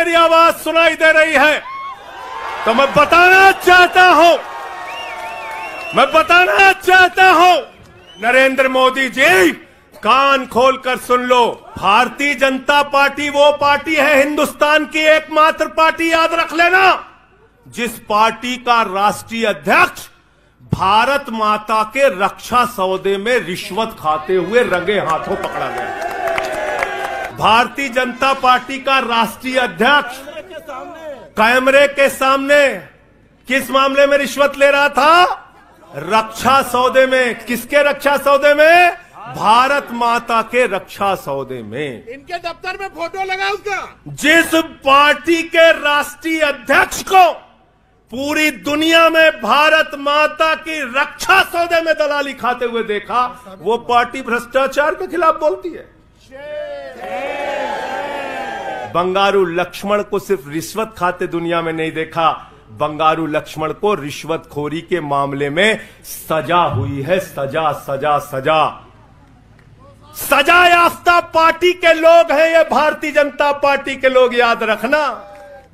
मेरी आवाज सुनाई दे रही है तो मैं बताना चाहता हूं, नरेंद्र मोदी जी कान खोलकर सुन लो। भारतीय जनता पार्टी वो पार्टी है, हिंदुस्तान की एकमात्र पार्टी, याद रख लेना, जिस पार्टी का राष्ट्रीय अध्यक्ष भारत माता के रक्षा सौदे में रिश्वत खाते हुए रंगे हाथों पकड़ा गया। भारतीय जनता पार्टी का राष्ट्रीय अध्यक्ष कैमरे के सामने किस मामले में रिश्वत ले रहा था? रक्षा सौदे में। किसके रक्षा सौदे में? भारत माता के रक्षा सौदे में। इनके दफ्तर में फोटो लगा उसका। जिस पार्टी के राष्ट्रीय अध्यक्ष को पूरी दुनिया में भारत माता की रक्षा सौदे में दलाली खाते हुए देखा, वो पार्टी भ्रष्टाचार के खिलाफ बोलती है। बंगारू लक्ष्मण को सिर्फ रिश्वत खाते दुनिया में नहीं देखा, बंगारू लक्ष्मण को रिश्वतखोरी के मामले में सजा हुई है। सजा याफ्ता पार्टी के लोग हैं ये भारतीय जनता पार्टी के लोग, याद रखना।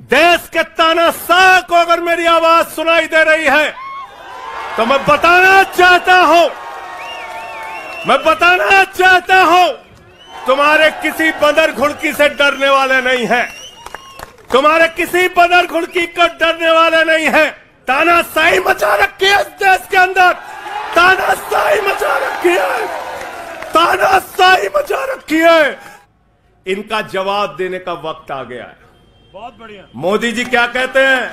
देश के तानाशाह को अगर मेरी आवाज सुनाई दे रही है तो मैं बताना चाहता हूं, तुम्हारे किसी बंदर घुड़की से डरने वाले नहीं है, तुम्हारे किसी बंदर घुड़की को डरने वाले नहीं है। तानाशाही मचा रखी है इस देश के अंदर, तानाशाही मचा रखी है। इनका जवाब देने का वक्त आ गया है। बहुत बढ़िया। मोदी जी क्या कहते हैं?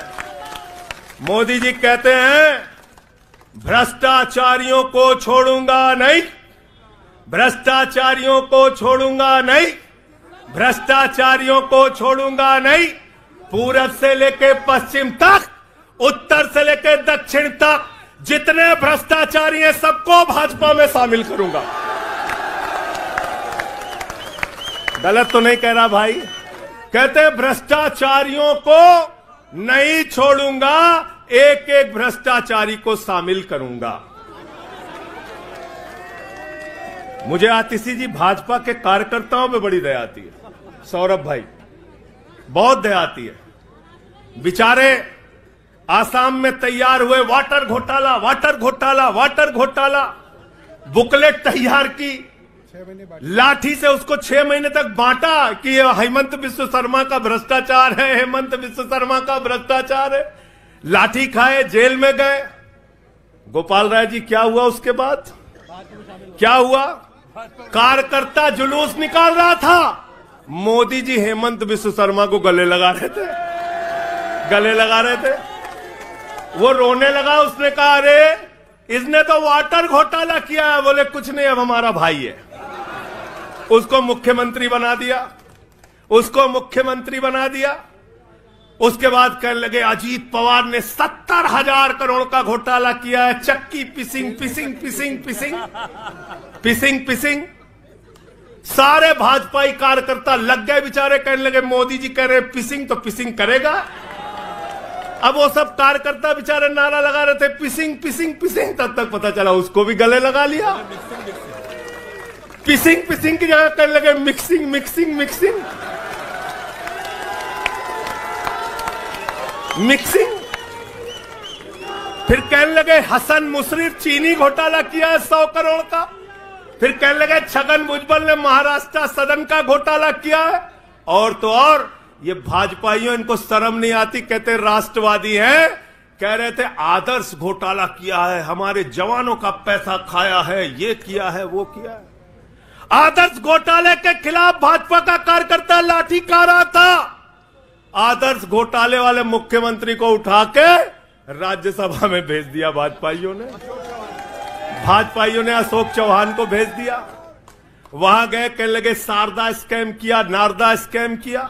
मोदी जी कहते हैं भ्रष्टाचारियों को छोड़ूंगा नहीं, भ्रष्टाचारियों को छोड़ूंगा नहीं। पूरब से लेकर पश्चिम तक, उत्तर से लेकर दक्षिण तक जितने भ्रष्टाचारी हैं सबको भाजपा में शामिल करूंगा। गलत तो नहीं कह रहा भाई? कहते हैं भ्रष्टाचारियों को नहीं छोड़ूंगा, एक एक भ्रष्टाचारी को शामिल करूंगा। मुझे आतिशी जी भाजपा के कार्यकर्ताओं में बड़ी दया आती है, सौरभ भाई, बहुत दया आती है। बेचारे आसाम में तैयार हुए वाटर घोटाला, बुकलेट तैयार की, लाठी से उसको 6 महीने तक बांटा कि ये हेमंत बिस्व शर्मा का भ्रष्टाचार है, लाठी खाए, जेल में गए। गोपाल राय जी क्या हुआ उसके बाद? क्या हुआ? कार्यकर्ता जुलूस निकाल रहा था, मोदी जी हेमंत बिस्व शर्मा को गले लगा रहे थे। वो रोने लगा, उसने कहा अरे इसने तो वाटर घोटाला किया है। बोले कुछ नहीं, अब हमारा भाई है। उसको मुख्यमंत्री बना दिया। उसके बाद कहने लगे अजीत पवार ने 70,000 करोड़ का घोटाला किया है, चक्की पिसिंग। सारे भाजपाई कार्यकर्ता लग गए बेचारे, कहने लगे मोदी जी कह रहे पिसिंग तो पिसिंग करेगा। अब वो सब कार्यकर्ता बेचारे नारा लगा रहे थे पिसिंग। तब तक पता चला उसको भी गले लगा लिया। पिसिंग की जगह कहने लगे मिक्सिंग। फिर कहने लगे हसन मुशर्रफ चीनी घोटाला किया है 100 करोड़ का। फिर कहने लगे छगन भुजबल ने महाराष्ट्र सदन का घोटाला किया है। और तो और ये भाजपाइयों, इनको शर्म नहीं आती, कहते राष्ट्रवादी हैं, कह रहे थे आदर्श घोटाला किया है, हमारे जवानों का पैसा खाया है, ये किया है, वो किया है। आदर्श घोटाले के खिलाफ भाजपा का कार्यकर्ता लाठी खा रहा था। आदर्श घोटाले वाले मुख्यमंत्री को उठा के राज्यसभा में भेज दिया भाजपाइयों ने अशोक चौहान को भेज दिया। वहां गए, कहने लगे शारदा स्कैम किया, नारदा स्कैम किया।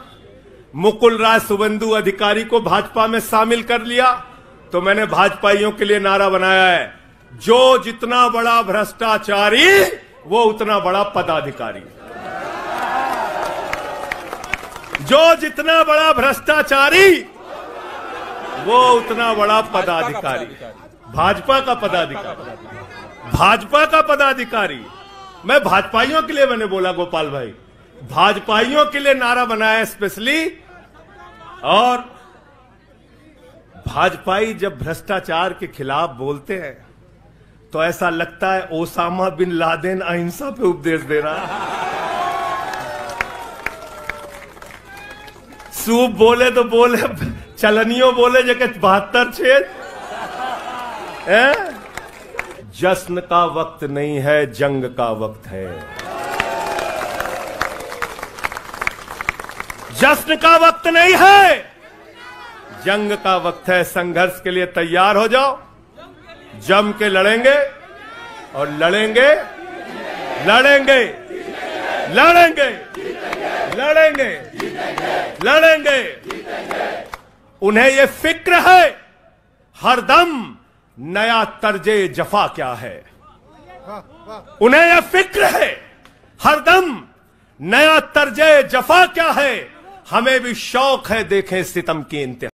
मुकुल राय शुभेंदु अधिकारी को भाजपा में शामिल कर लिया। तो मैंने भाजपाइयों के लिए नारा बनाया है, जो जितना बड़ा भ्रष्टाचारी वो उतना बड़ा पदाधिकारी। जो जितना बड़ा भ्रष्टाचारी वो उतना बड़ा पदाधिकारी। भाजपा का पदाधिकारी। मैं भाजपाइयों के लिए मैंने बोला, गोपाल भाई, भाजपाइयों के लिए नारा बनाया स्पेशली और भाजपाई जब भ्रष्टाचार के खिलाफ बोलते हैं तो ऐसा लगता है ओसामा बिन लादेन अहिंसा पे उपदेश दे रहा है। सूप बोले तो बोले, चलनियों बोले जगह 72 छेद। जश्न का वक्त नहीं है, जंग का वक्त है। जश्न का वक्त नहीं है, जंग का वक्त है। संघर्ष के लिए तैयार हो जाओ, जम के लड़ेंगे और लड़ेंगे लड़ेंगे लड़ेंगे लड़ेंगे लड़ेंगे। उन्हें ये फिक्र है हरदम नया तर्जे जफा क्या है। उन्हें यह फिक्र है हरदम नया तर्जे जफा क्या है। हमें भी शौक है देखें सितम की इंतहा।